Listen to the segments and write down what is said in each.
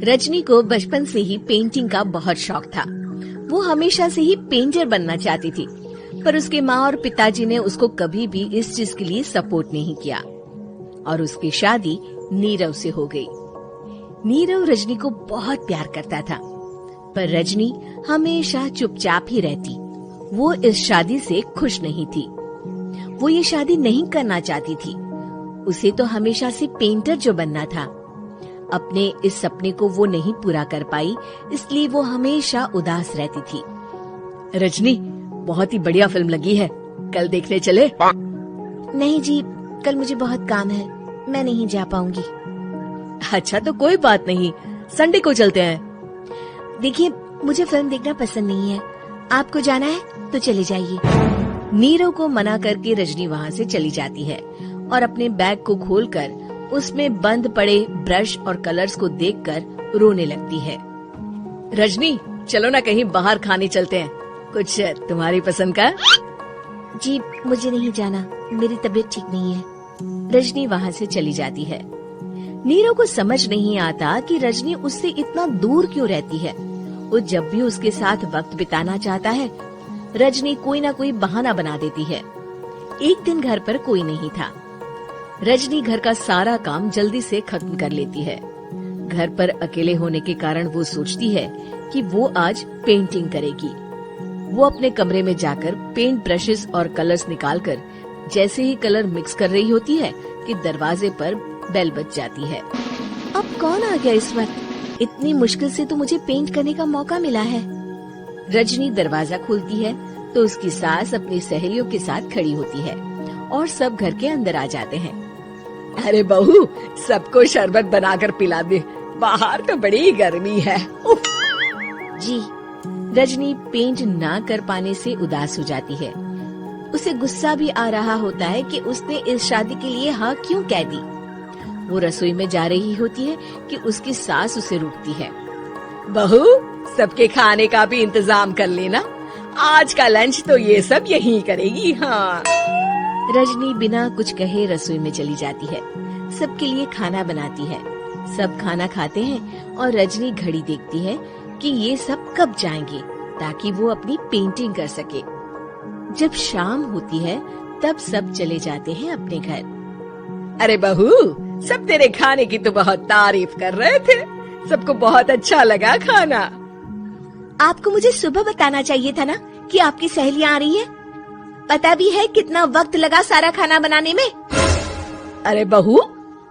रजनी को बचपन से ही पेंटिंग का बहुत शौक था। वो हमेशा से ही पेंटर बनना चाहती थी, पर उसके माँ और पिताजी ने उसको कभी भी इस चीज के लिए सपोर्ट नहीं किया और उसकी शादी नीरव से हो गई। नीरव रजनी को बहुत प्यार करता था, पर रजनी हमेशा चुपचाप ही रहती। वो इस शादी से खुश नहीं थी। वो ये शादी नहीं करना चाहती थी। उसे तो हमेशा से पेंटर जो बनना था। अपने इस सपने को वो नहीं पूरा कर पाई, इसलिए वो हमेशा उदास रहती थी। रजनी, बहुत ही बढ़िया फिल्म लगी है, कल देखने चले? नहीं जी, कल मुझे बहुत काम है, मैं नहीं जा पाऊंगी। अच्छा तो कोई बात नहीं, संडे को चलते हैं। देखिए, मुझे फिल्म देखना पसंद नहीं है। आपको जाना है तो चले जाइए। नीरव को मना करके रजनी वहाँ से चली जाती है और अपने बैग को खोलकर उसमें बंद पड़े ब्रश और कलर्स को देखकर रोने लगती है। रजनी, चलो ना कहीं बाहर खाने चलते हैं, कुछ तुम्हारी पसंद का। जी, मुझे नहीं जाना, मेरी तबीयत ठीक नहीं है। रजनी वहाँ से चली जाती है। नीरव को समझ नहीं आता कि रजनी उससे इतना दूर क्यों रहती है। वो जब भी उसके साथ वक्त बिताना चाहता है, रजनी कोई ना कोई बहाना बना देती है। एक दिन घर पर कोई नहीं था। रजनी घर का सारा काम जल्दी से खत्म कर लेती है। घर पर अकेले होने के कारण वो सोचती है कि वो आज पेंटिंग करेगी। वो अपने कमरे में जाकर पेंट ब्रशेस और कलर्स निकालकर जैसे ही कलर मिक्स कर रही होती है कि दरवाजे पर बेल बज जाती है। अब कौन आ गया इस वक्त? इतनी मुश्किल से तो मुझे पेंट करने का मौका मिला है। रजनी दरवाजा खोलती है तो उसकी सास अपनी सहेलियों के साथ खड़ी होती है और सब घर के अंदर आ जाते हैं। अरे बहू, सबको शरबत बनाकर पिला दे, बाहर तो बड़ी गर्मी है। जी। रजनी पेंट ना कर पाने से उदास हो जाती है। उसे गुस्सा भी आ रहा होता है कि उसने इस शादी के लिए हाँ क्यों कह दी। वो रसोई में जा रही होती है कि उसकी सास उसे रोकती है। बहू, सबके खाने का भी इंतजाम कर लेना, आज का लंच तो ये सब यहीं करेगी। हाँ। रजनी बिना कुछ कहे रसोई में चली जाती है। सबके लिए खाना बनाती है। सब खाना खाते हैं और रजनी घड़ी देखती है कि ये सब कब जाएंगे ताकि वो अपनी पेंटिंग कर सके। जब शाम होती है तब सब चले जाते हैं अपने घर। अरे बहू, सब तेरे खाने की तो बहुत तारीफ कर रहे थे, सबको बहुत अच्छा लगा खाना। आपको मुझे सुबह बताना चाहिए था ना कि आपकी सहेलियाँ आ रही है। पता भी है कितना वक्त लगा सारा खाना बनाने में। अरे बहू,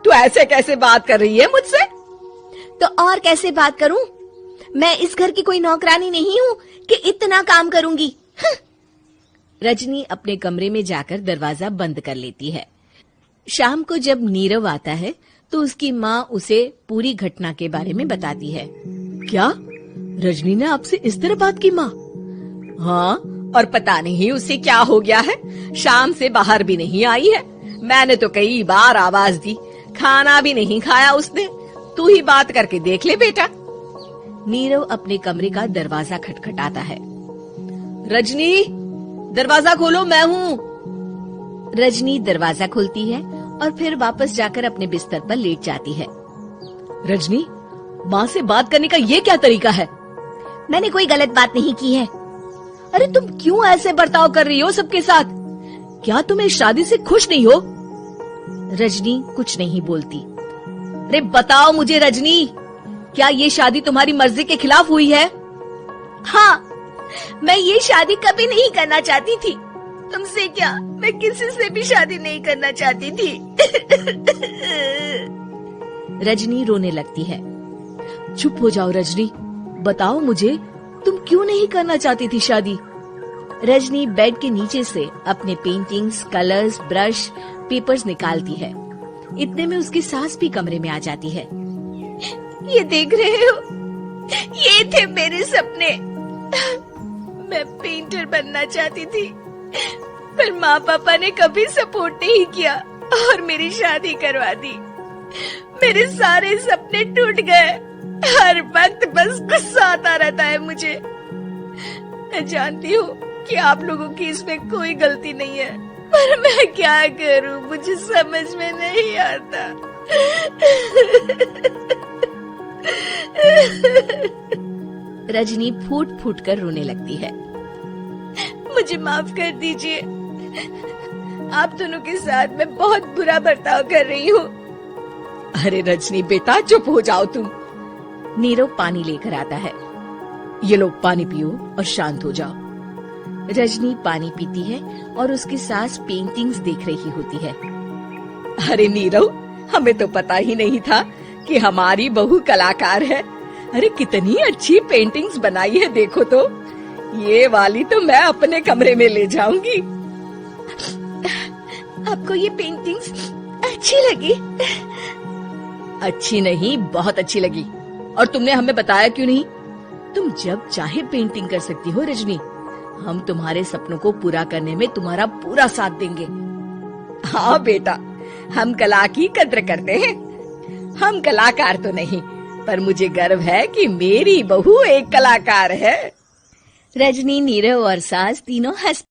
तू ऐसे कैसे बात कर रही है मुझसे? तो और कैसे बात करूं? मैं इस घर की कोई नौकरानी नहीं हूँ कि इतना काम करूंगी। रजनी अपने कमरे में जाकर दरवाजा बंद कर लेती है। शाम को जब नीरव आता है तो उसकी माँ उसे पूरी घटना के बारे में बताती है। क्या रजनी ने आपसे इस तरह बात की माँ? हाँ, और पता नहीं उसे क्या हो गया है, शाम से बाहर भी नहीं आई है। मैंने तो कई बार आवाज दी, खाना भी नहीं खाया उसने। तू ही बात करके देख ले बेटा। नीरव अपने कमरे का दरवाजा खटखटाता है। रजनी, दरवाजा खोलो, मैं हूँ। रजनी दरवाजा खोलती है और फिर वापस जाकर अपने बिस्तर पर लेट जाती है। रजनी, माँ से बात करने का ये क्या तरीका है? मैंने कोई गलत बात नहीं की है। अरे तुम क्यों ऐसे बर्ताव कर रही हो सबके साथ? क्या तुम इस शादी से खुश नहीं हो? रजनी कुछ नहीं बोलती। अरे बताओ मुझे रजनी, क्या ये शादी तुम्हारी मर्जी के खिलाफ हुई है? हाँ, मैं ये शादी कभी नहीं करना चाहती थी। तुमसे क्या, मैं किसी से भी शादी नहीं करना चाहती थी। रजनी रोने लगती है। चुप हो जाओ रजनी, बताओ मुझे, तुम क्यों नहीं करना चाहती थी शादी? रजनी बेड के नीचे से अपने पेंटिंग्स, कलर्स, ब्रश, पेपर्स निकालती है। इतने में उसकी सास भी कमरे में आ जाती है। ये देख रहे हो, ये थे मेरे सपने। मैं पेंटर बनना चाहती थी, पर माँ पापा ने कभी सपोर्ट नहीं किया और मेरी शादी करवा दी। मेरे सारे सपने टूट गए। हर वक्त बस गुस्सा आता रहता है मुझे। मैं जानती हूँ कि आप लोगों की इसमें कोई गलती नहीं है, पर मैं क्या करूँ, मुझे समझ में नहीं आता। रजनी फूट फूट कर रोने लगती है। मुझे माफ कर दीजिए, आप दोनों के साथ मैं बहुत बुरा बर्ताव कर रही हूँ। अरे रजनी बेटा, चुप हो जाओ तुम। नीरव पानी लेकर आता है। ये लो पानी पियो और शांत हो जाओ। रजनी पानी पीती है और उसकी सास पेंटिंग्स देख रही होती है। अरे नीरव, हमें तो पता ही नहीं था कि हमारी बहू कलाकार है। अरे कितनी अच्छी पेंटिंग्स बनाई है, देखो तो। ये वाली तो मैं अपने कमरे में ले जाऊंगी। आपको ये पेंटिंग्स अच्छी लगी? अच्छी नहीं, बहुत अच्छी लगी। और तुमने हमें बताया क्यों नहीं? तुम जब चाहे पेंटिंग कर सकती हो रजनी। हम तुम्हारे सपनों को पूरा करने में तुम्हारा पूरा साथ देंगे। हाँ बेटा, हम कला की कद्र करते हैं। हम कलाकार तो नहीं, पर मुझे गर्व है कि मेरी बहू एक कलाकार है। रजनी, नीरव और सास तीनों हंस